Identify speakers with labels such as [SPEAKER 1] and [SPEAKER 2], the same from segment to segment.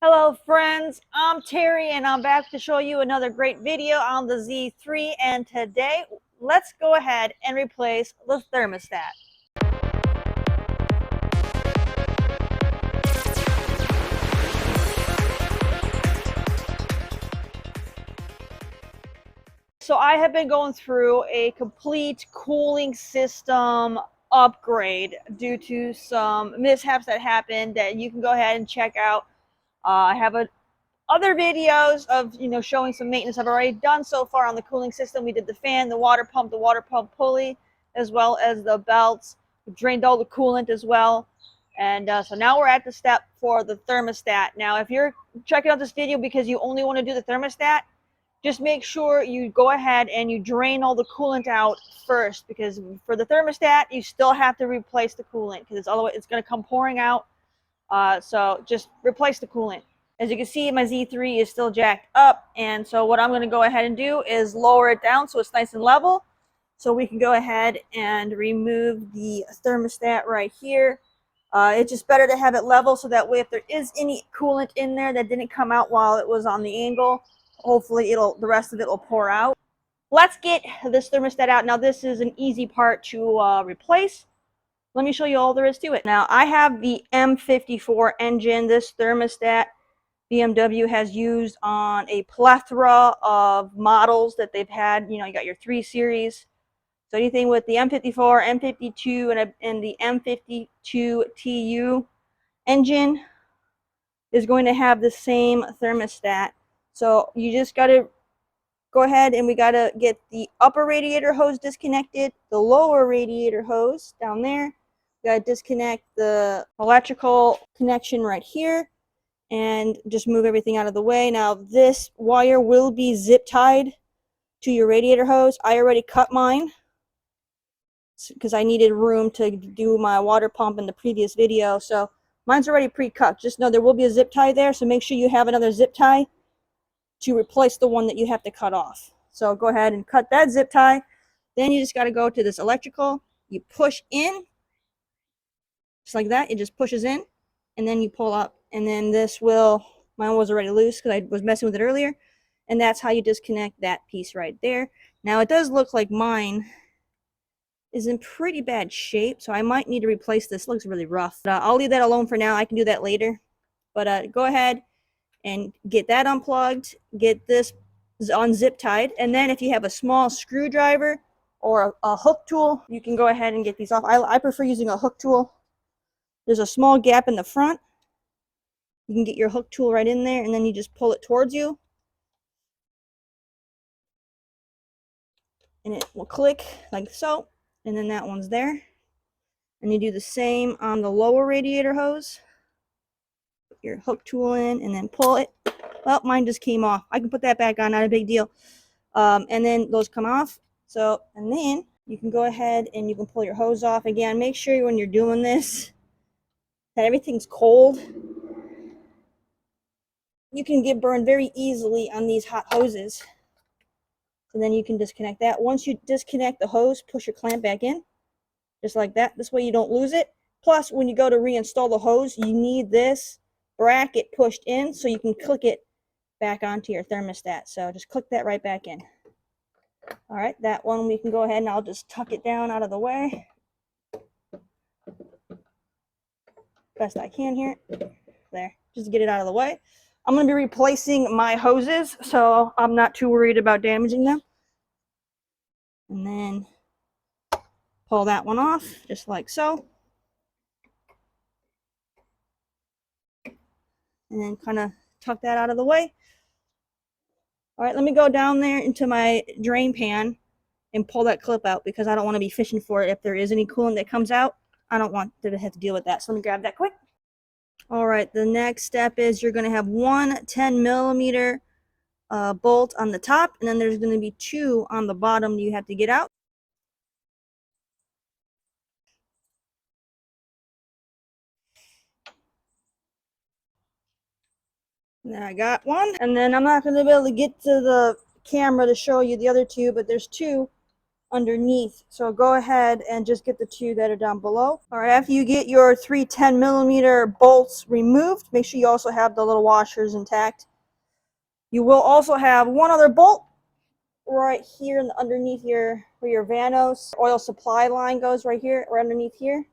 [SPEAKER 1] Hello friends, I'm Terry and I'm back to show you another great video on the Z3, and today let's go ahead and replace the thermostat. So I have been going through a complete cooling system upgrade due to some mishaps that happened that you can go ahead and check out. I have other videos of showing some maintenance I've already done so far on the cooling system. We did the fan, the water pump pulley, as well as the belts. We drained all the coolant as well. And so now we're at the step for the thermostat. Now if you're checking out this video because you only want to do the thermostat, just make sure you go ahead and you drain all the coolant out first, because for the thermostat you still have to replace the coolant because it's going to come pouring out. So just replace the coolant. As you can see, my Z3 is still jacked up, and so what I'm going to go ahead and do is lower it down so it's nice and level, so we can go ahead and remove the thermostat right here. It's just better to have it level so that way if there is any coolant in there that didn't come out while it was on the angle, hopefully the rest of it will pour out. Let's get this thermostat out. Now this is an easy part to replace. Let me show you all there is to it. Now I have the M54 engine. This thermostat BMW has used on a plethora of models that they've had. You got your 3 Series. So anything with the M54, M52, and the M52tu engine is going to have the same thermostat. So you just got to go ahead and we got to get the upper radiator hose disconnected, the lower radiator hose down there. We got to disconnect the electrical connection right here and just move everything out of the way. Now this wire will be zip tied to your radiator hose. I already cut mine because I needed room to do my water pump in the previous video, so mine's already pre-cut. Just know there will be a zip tie there, so make sure you have another zip tie to replace the one that you have to cut off. So go ahead and cut that zip tie. Then you just got to go to this electrical, you push in just like that. It just pushes in and then you pull up, and then mine was already loose because I was messing with it earlier, and that's how you disconnect that piece right there. Now it does look like mine is in pretty bad shape, so I might need to replace this. It looks really rough, but I'll leave that alone for now. I can do that later, but go ahead and get that unplugged, get this unzip tied, and then if you have a small screwdriver or a hook tool, you can go ahead and get these off. I prefer using a hook tool. There's a small gap in the front. You can get your hook tool right in there, and then you just pull it towards you, and it will click like so, and then that one's there. And you do the same on the lower radiator hose. Put your hook tool in and then pull it. Well, mine just came off. I can put that back on, not a big deal. And then those come off. So, and then you can go ahead and you can pull your hose off. Again, make sure when you're doing this that everything's cold. You can get burned very easily on these hot hoses. And then you can disconnect that. Once you disconnect the hose, push your clamp back in, just like that. This way you don't lose it. Plus, when you go to reinstall the hose, you need this bracket pushed in so you can click it back onto your thermostat. So just click that right back in. All right, that one we can go ahead and I'll just tuck it down out of the way best I can here. There, just to get it out of the way. I'm going to be replacing my hoses, so I'm not too worried about damaging them. And then pull that one off, just like so. And then kind of tuck that out of the way. All right, let me go down there into my drain pan and pull that clip out because I don't want to be fishing for it. If there is any coolant that comes out, I don't want to have to deal with that. So let me grab that quick. All right, the next step is you're going to have one 10mm bolt on the top, and then there's going to be 2 on the bottom you have to get out. And I got one, and then I'm not going to be able to get to the camera to show you the other 2, but there's 2 underneath. So go ahead and just get the two that are down below. All right, after you get your 3 10mm bolts removed, make sure you also have the little washers intact. You will also have one other bolt right here in the, underneath your where your Vanos oil supply line goes, right here, right underneath here.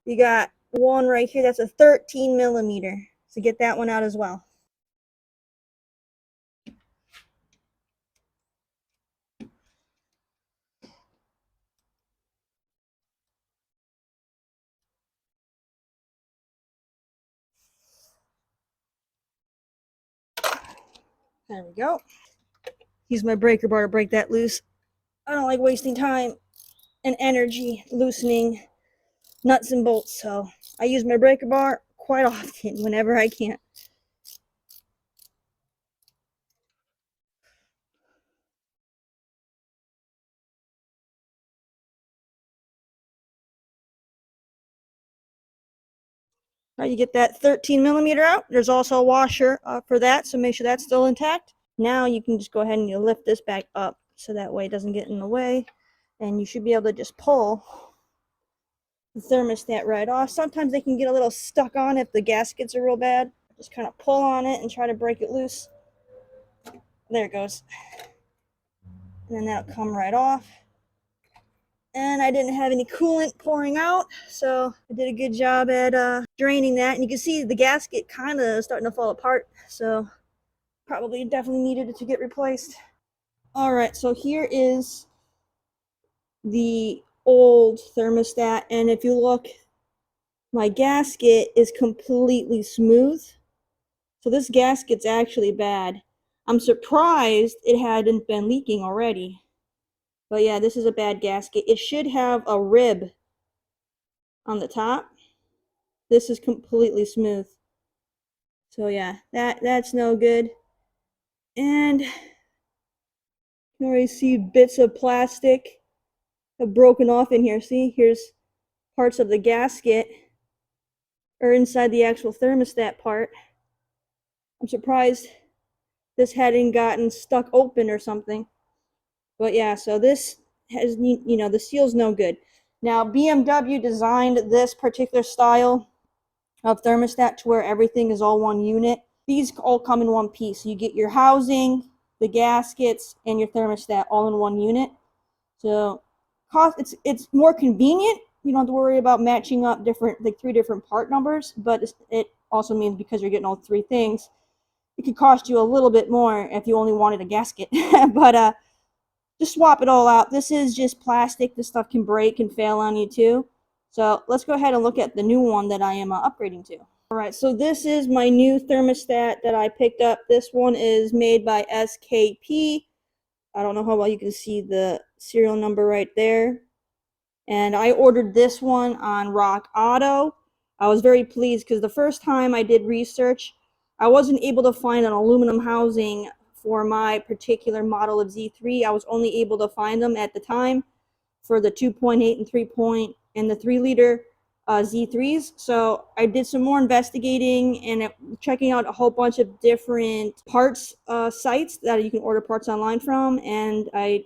[SPEAKER 1] You got one right here that's a 13mm. So get that one out as well. There we go. Use my breaker bar to break that loose. I don't like wasting time and energy loosening nuts and bolts, so I use my breaker bar quite often whenever I can. All right, you get that 13mm out. There's also a washer for that, so make sure that's still intact. Now you can just go ahead and you lift this back up so that way it doesn't get in the way, and you should be able to just pull the thermostat right off. Sometimes they can get a little stuck on if the gaskets are real bad. Just kind of pull on it and try to break it loose. There it goes. And then that'll come right off. And I didn't have any coolant pouring out, so I did a good job at draining that. And you can see the gasket kind of starting to fall apart, so probably definitely needed it to get replaced. All right, so here is the old thermostat, and if you look, my gasket is completely smooth. So this gasket's actually bad. I'm surprised it hadn't been leaking already. But yeah, this is a bad gasket. It should have a rib on the top. This is completely smooth. So yeah, that's no good. And you can already see bits of plastic have broken off in here. See, here's parts of the gasket are inside the actual thermostat part. I'm surprised this hadn't gotten stuck open or something. But yeah, so this has, you know, the seal's no good. Now, BMW designed this particular style of thermostat to where everything is all one unit. These all come in one piece. You get your housing, the gaskets, and your thermostat all in one unit. So it's more convenient. You don't have to worry about matching up like 3 different part numbers, but it also means because you're getting all 3 things, it could cost you a little bit more if you only wanted a gasket. But just swap it all out. This is just plastic. This stuff can break and fail on you too. So let's go ahead and look at the new one that I am upgrading to. All right, so this is my new thermostat that I picked up. This one is made by SKP. I don't know how well you can see the serial number right there. And I ordered this one on Rock Auto. I was very pleased because the first time I did research, I wasn't able to find an aluminum housing for my particular model of Z3. I was only able to find them at the time for the 2.8 and 3 and the 3-liter Z3s. So I did some more investigating and checking out a whole bunch of different parts sites that you can order parts online from, and I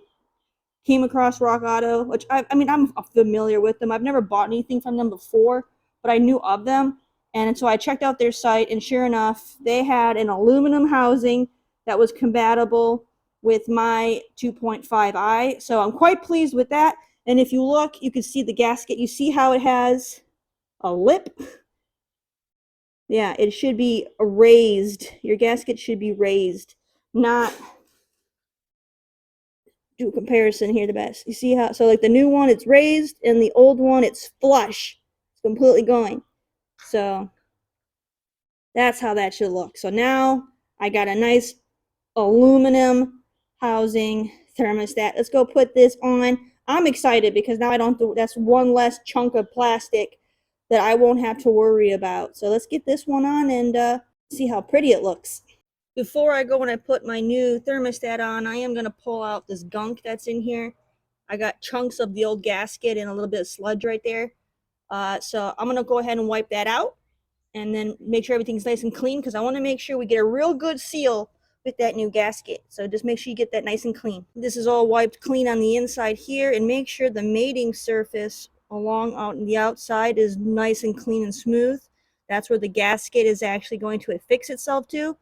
[SPEAKER 1] came across Rock Auto, which I mean, I'm familiar with them. I've never bought anything from them before, but I knew of them. And so I checked out their site, and sure enough, they had an aluminum housing that was compatible with my 2.5i. So I'm quite pleased with that. And if you look, you can see the gasket. You see how it has a lip? Yeah, it should be raised. Your gasket should be raised, not do a comparison here the best. You see how, so like the new one, it's raised, and the old one, it's flush. It's completely going. So that's how that should look. So now I got a nice aluminum housing thermostat. Let's go put this on. I'm excited because now I don't do, that's one less chunk of plastic that I won't have to worry about. So let's get this one on and see how pretty it looks. Before I go and I put my new thermostat on, I am going to pull out this gunk that's in here. I got chunks of the old gasket and a little bit of sludge right there. So I'm going to go ahead and wipe that out and then make sure everything's nice and clean because I want to make sure we get a real good seal with that new gasket. So just make sure you get that nice and clean. This is all wiped clean on the inside here, and make sure the mating surface along out the outside is nice and clean and smooth. That's where the gasket is actually going to affix itself to.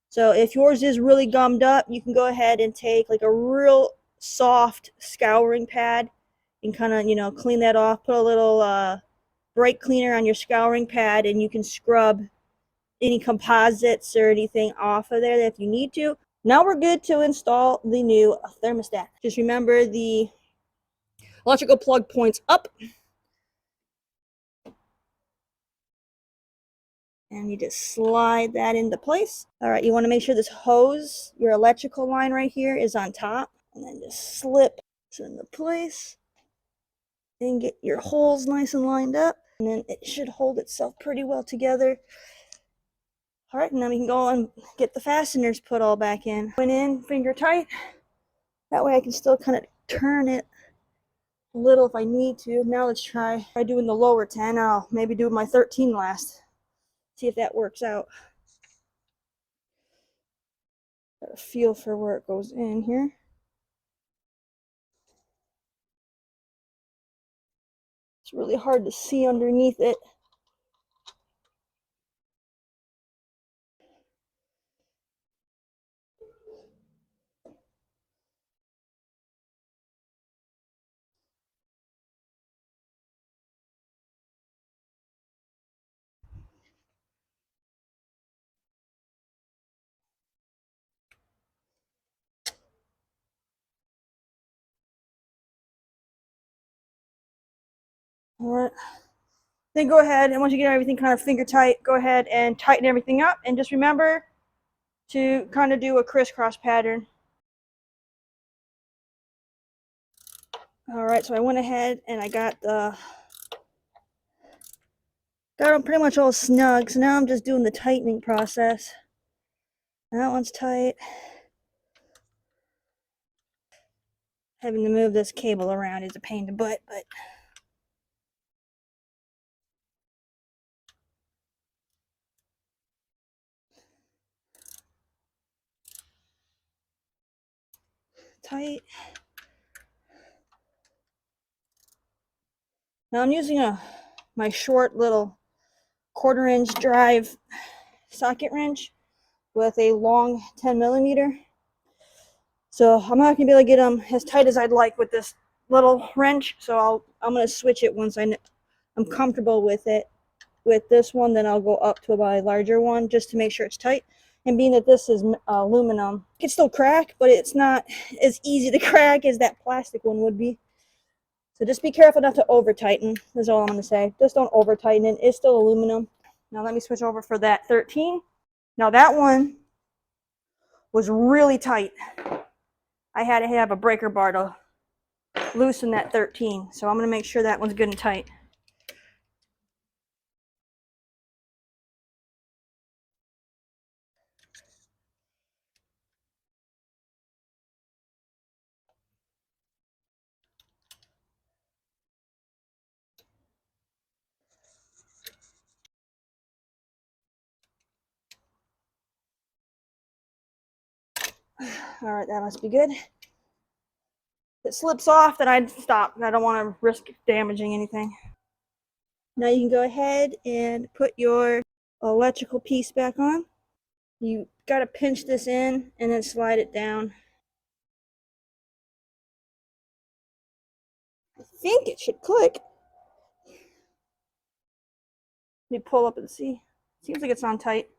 [SPEAKER 1] So if yours is really gummed up, you can go ahead and take like a real soft scouring pad and kind of, you know, clean that off. Put a little brake cleaner on your scouring pad, and you can scrub any composites or anything off of there if you need to. Now we're good to install the new thermostat. Just remember the electrical plug points up, and you just slide that into place. All right, you want to make sure this hose, your electrical line right here, is on top, and then just slip it into place and get your holes nice and lined up, and then it should hold itself pretty well together. All right, now we can go and get the fasteners put all back in. Went in finger tight. That way I can still kind of turn it a little if I need to. Now let's try doing the lower 10. I'll maybe do my 13 last. See if that works out. Got a feel for where it goes in here. It's really hard to see underneath it. All right. Then go ahead, and once you get everything kind of finger tight, go ahead and tighten everything up. And just remember to kind of do a crisscross pattern. All right, so I went ahead and I got them pretty much all snug. So now I'm just doing the tightening process. That one's tight. Having to move this cable around is a pain in the butt, but tight. Now I'm using my short little 1/4 inch drive socket wrench with a long 10mm. So I'm not gonna be able to get them as tight as I'd like with this little wrench. So I'm gonna switch it once I'm comfortable with it. With this one, then I'll go up to my larger one just to make sure it's tight. And being that this is aluminum, it can still crack, but it's not as easy to crack as that plastic one would be. So just be careful not to over tighten. That's all I'm going to say. Just don't over tighten it. It's still aluminum. Now let me switch over for that 13. Now that one was really tight. I had to have a breaker bar to loosen that 13. So I'm going to make sure that one's good and tight. All right, that must be good. If it slips off, then I'd stop. I don't want to risk damaging anything. Now you can go ahead and put your electrical piece back on. You got to pinch this in and then slide it down. I think it should click. Let me pull up and see. Seems like it's on tight.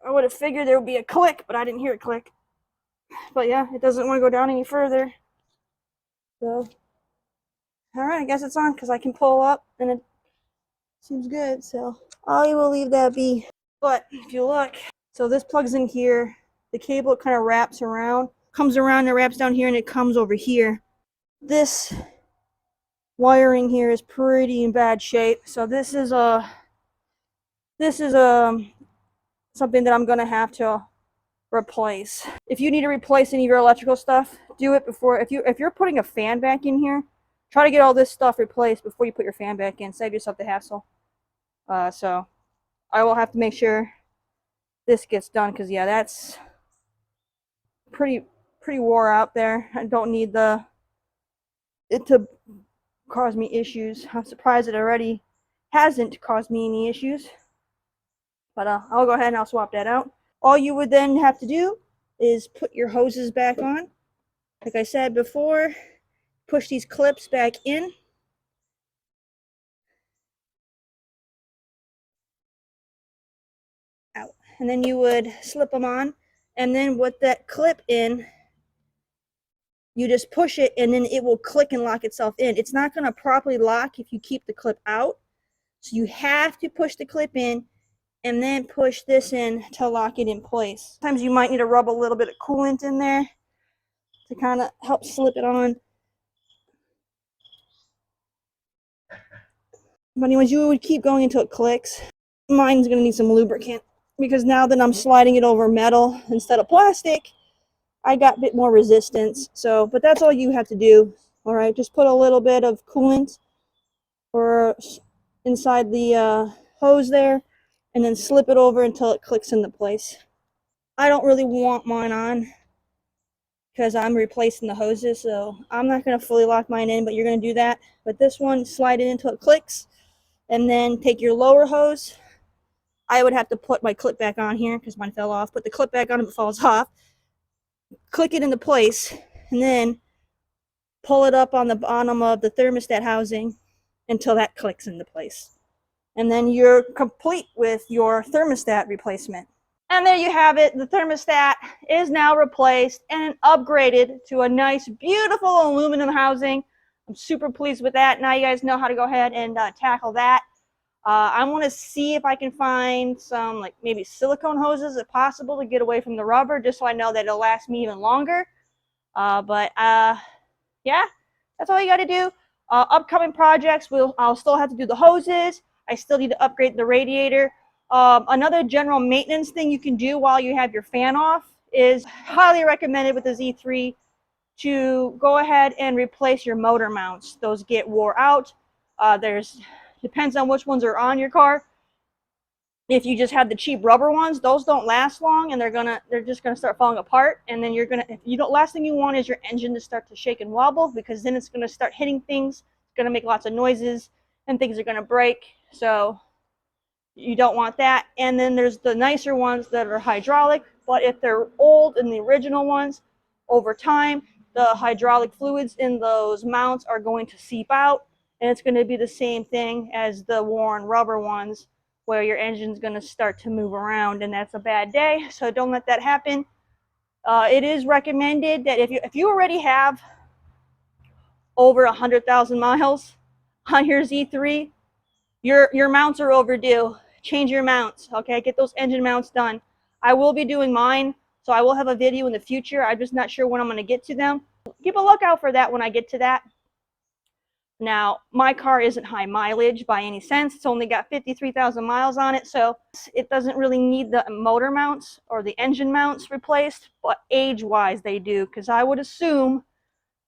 [SPEAKER 1] I would have figured there would be a click, but I didn't hear it click. But yeah, it doesn't want to go down any further. So, alright, I guess it's on because I can pull up and it seems good. So, I will leave that be. But if you look, so this plugs in here. The cable kind of wraps around, comes around and wraps down here, and it comes over here. This wiring here is pretty in bad shape. So this is something that I'm gonna have to replace. If you need to replace any of your electrical stuff, do it before. If you're putting a fan back in here, try to get all this stuff replaced before you put your fan back in. Save yourself the hassle. So I will have to make sure this gets done because yeah, that's pretty wore out there. I don't need it to cause me issues. I'm surprised it already hasn't caused me any issues. But I'll go ahead and I'll swap that out. All you would then have to do is put your hoses back on. Like I said before, push these clips back in. Out. And then you would slip them on. And then with that clip in, you just push it and then it will click and lock itself in. It's not going to properly lock if you keep the clip out. So you have to push the clip in and then push this in to lock it in place. Sometimes you might need to rub a little bit of coolant in there to kind of help slip it on. But anyways, you would keep going until it clicks. Mine's going to need some lubricant because now that I'm sliding it over metal instead of plastic, I got a bit more resistance. So, but that's all you have to do. All right, just put a little bit of coolant or inside the hose there and then slip it over until it clicks into place. I don't really want mine on because I'm replacing the hoses, so I'm not going to fully lock mine in, but you're going to do that. But this one, slide it until it clicks, and then take your lower hose. I would have to put my clip back on here because mine fell off. Put the clip back on if it falls off. Click it into place, and then pull it up on the bottom of the thermostat housing until that clicks into place. And then you're complete with your thermostat replacement. And there you have it. The thermostat is now replaced and upgraded to a nice, beautiful aluminum housing. I'm super pleased with that. Now you guys know how to go ahead and tackle that. I want to see if I can find some, like maybe silicone hoses if possible to get away from the rubber, just so I know that it'll last me even longer. Yeah, that's all you got to do. Upcoming projects, I'll still have to do the hoses. I still need to upgrade the radiator. Another general maintenance thing you can do while you have your fan off is highly recommended with the Z3 to go ahead and replace your motor mounts. Those get wore out. Depends on which ones are on your car. If you just have the cheap rubber ones, those don't last long and they're just gonna start falling apart. And then last thing you want is your engine to start to shake and wobble, because then it's gonna start hitting things. It's gonna make lots of noises and things are gonna break. So you don't want that. And then there's the nicer ones that are hydraulic, but if they're old and the original ones, over time, the hydraulic fluids in those mounts are going to seep out, and it's going to be the same thing as the worn rubber ones, where your engine's going to start to move around, and that's a bad day. So don't let that happen. It is recommended that if you already have over 100,000 miles on your Z3, your mounts are overdue. Change your mounts, okay? Get those engine mounts done. I will be doing mine, so I will have a video in the future. I'm just not sure when I'm going to get to them. Keep a lookout for that when I get to that. Now, my car isn't high mileage by any sense. It's only got 53,000 miles on it, so it doesn't really need the motor mounts or the engine mounts replaced, but age-wise they do, because I would assume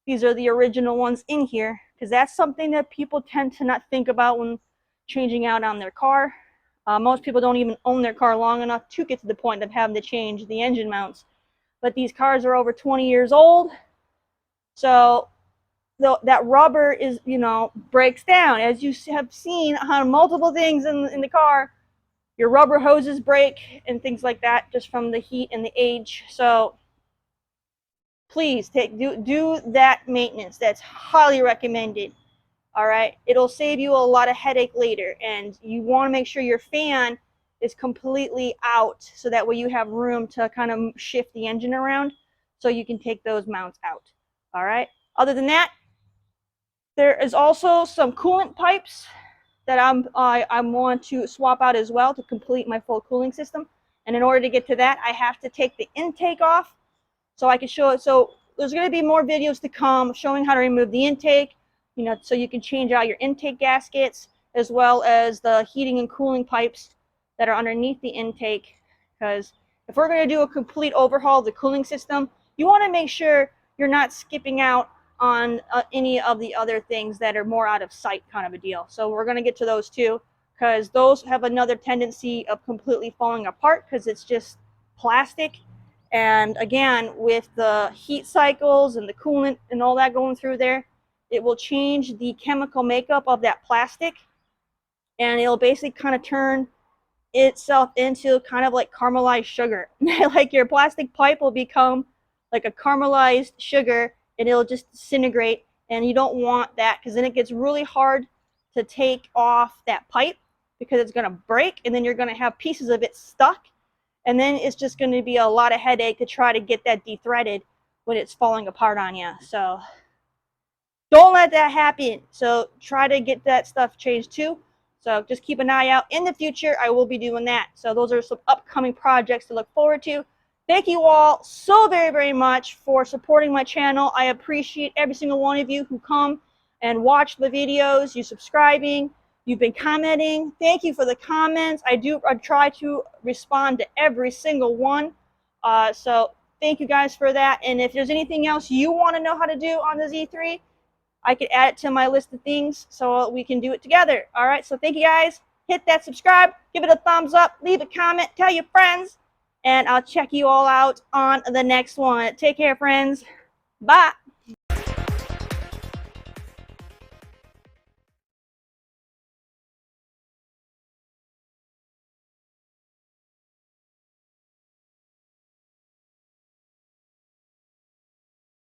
[SPEAKER 1] these are the original ones in here, because that's something that people tend to not think about when changing out on their car. Most people don't even own their car long enough to get to the point of having to change the engine mounts. But these cars are over 20 years old, so that rubber is, breaks down. As you have seen on multiple things in the car, your rubber hoses break and things like that just from the heat and the age. So please do that maintenance. That's highly recommended. All right, it'll save you a lot of headache later, and you want to make sure your fan is completely out, so that way you have room to kind of shift the engine around, so you can take those mounts out. All right, other than that, there is also some coolant pipes that I want to swap out as well to complete my full cooling system. And in order to get to that, I have to take the intake off so I can show it. So there's going to be more videos to come showing how to remove the intake, so you can change out your intake gaskets, as well as the heating and cooling pipes that are underneath the intake. Because if we're going to do a complete overhaul of the cooling system, you want to make sure you're not skipping out on any of the other things that are more out of sight kind of a deal. So we're going to get to those too, because those have another tendency of completely falling apart because it's just plastic, And again, with the heat cycles and the coolant and all that going through there, it will change the chemical makeup of that plastic, and it'll basically kind of turn itself into kind of like caramelized sugar. Like your plastic pipe will become like a caramelized sugar, and it'll just disintegrate, and you don't want that, because then it gets really hard to take off that pipe, because it's going to break, and then you're going to have pieces of it stuck, and then it's just going to be a lot of headache to try to get that de-threaded when it's falling apart on you. So don't let that happen. So try to get that stuff changed too. So just keep an eye out. In the future, I will be doing that. So those are some upcoming projects to look forward to. Thank you all so very, very much for supporting my channel. I appreciate every single one of you who come and watch the videos, you subscribing, you've been commenting. Thank you for the comments. I try to respond to every single one. So thank you guys for that. And if there's anything else you want to know how to do on the Z3, I could add it to my list of things so we can do it together. All right, so thank you guys. Hit that subscribe, give it a thumbs up, leave a comment, tell your friends, and I'll check you all out on the next one. Take care, friends. Bye.